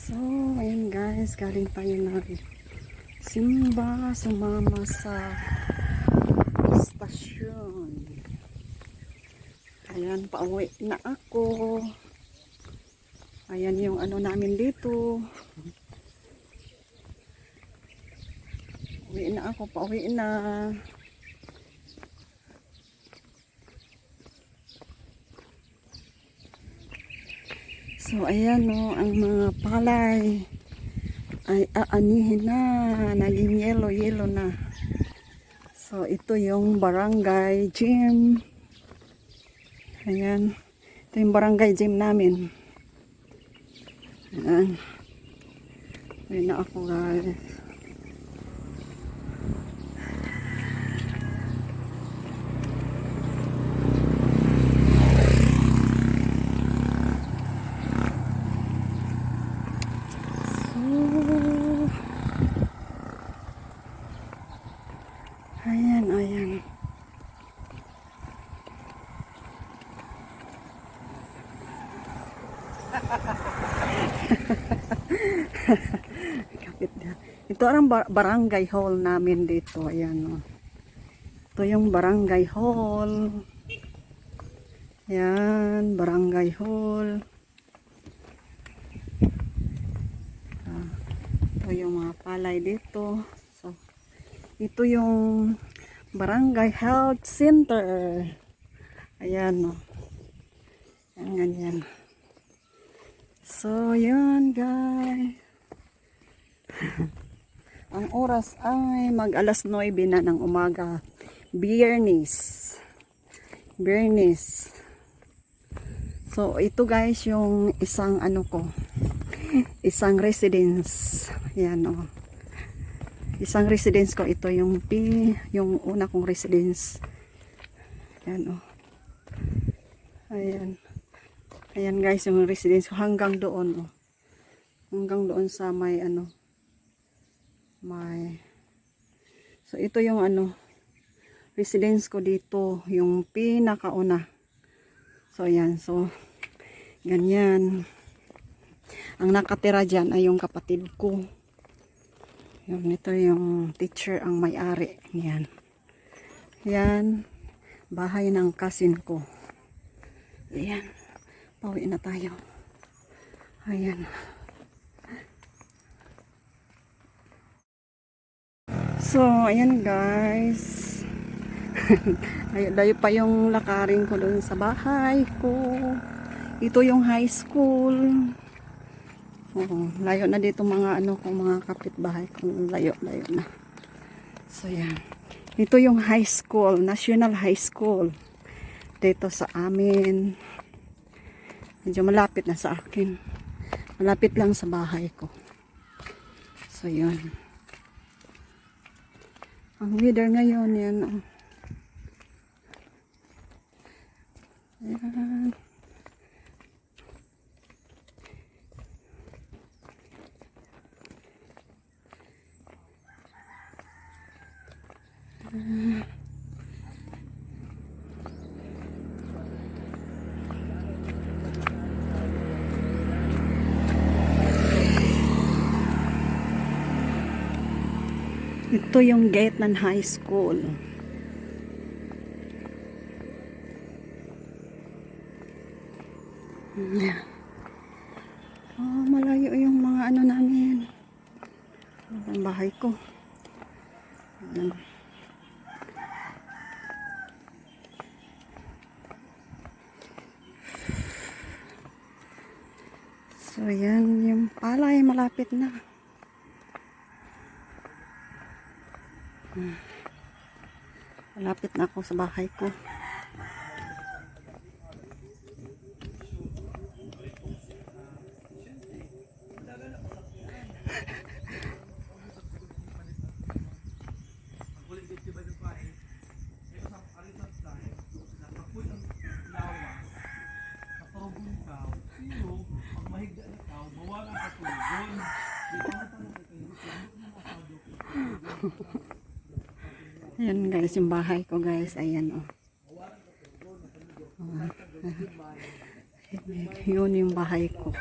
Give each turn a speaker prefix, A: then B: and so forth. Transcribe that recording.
A: So, ayan guys, galing tayo na simba, sumama sa stasyon. Ayan, pauwi na ako. Ayan yung ano namin dito. Uwi na ako, pauwi na. So, ayan no, ang mga palay ay aanihin na, naging yellow na. So, ito yung barangay gym. Ayan, ito yung barangay gym namin. Ayan. Ayan na ako guys. Ayan, ayan. Kapit na. Ito ang barangay hall namin dito. Ayan, oh. Ito yung barangay hall. Ayan, barangay hall. Ito yung mga palay dito. So, ito yung Barangay Health Center. Ayan, no. Ayan, ganyan. So, yun, guys. Ang oras ay mag-alas 9 na ng umaga. Biyernes. Biyernes. So, ito guys, yung isang ano ko. Isang residence. Ayan, no. Isang residence ko ito yung yung una kong residence. Ayan, oh. Ayan. Ayan guys, yung residence ko hanggang doon, oh. Hanggang doon sa may ano, may, so ito yung ano, residence ko dito, yung pinakauna. So ayan, so ganyan. Ang nakatira dyan ay yung kapatid ko. Yun, ito yung teacher ang may-ari. Yan. Yan. Bahay ng cousin ko. Ayan. Pauwi na tayo. Ayan. So, ayan guys. Layo pa yung lakarin ko doon sa bahay ko. Ito yung high school. Oh, layo na dito mga ano kung mga kapitbahay kung layo na. So yan. Ito yung high school, National High School. Dito sa amin. Medyo malapit na sa akin. Malapit lang sa bahay ko. So yun. Ang weather ngayon yan. Oh. Ayan. Ito yung gate ng high school. Oh, malayo yung mga ano namin. Ang bahay ko. Ayan. So yan yung palay malapit na. Malapit na ako sa bahay ko. Ayan guys, yung bahay ko guys. Ayan, oh. Yun yung bahay ko.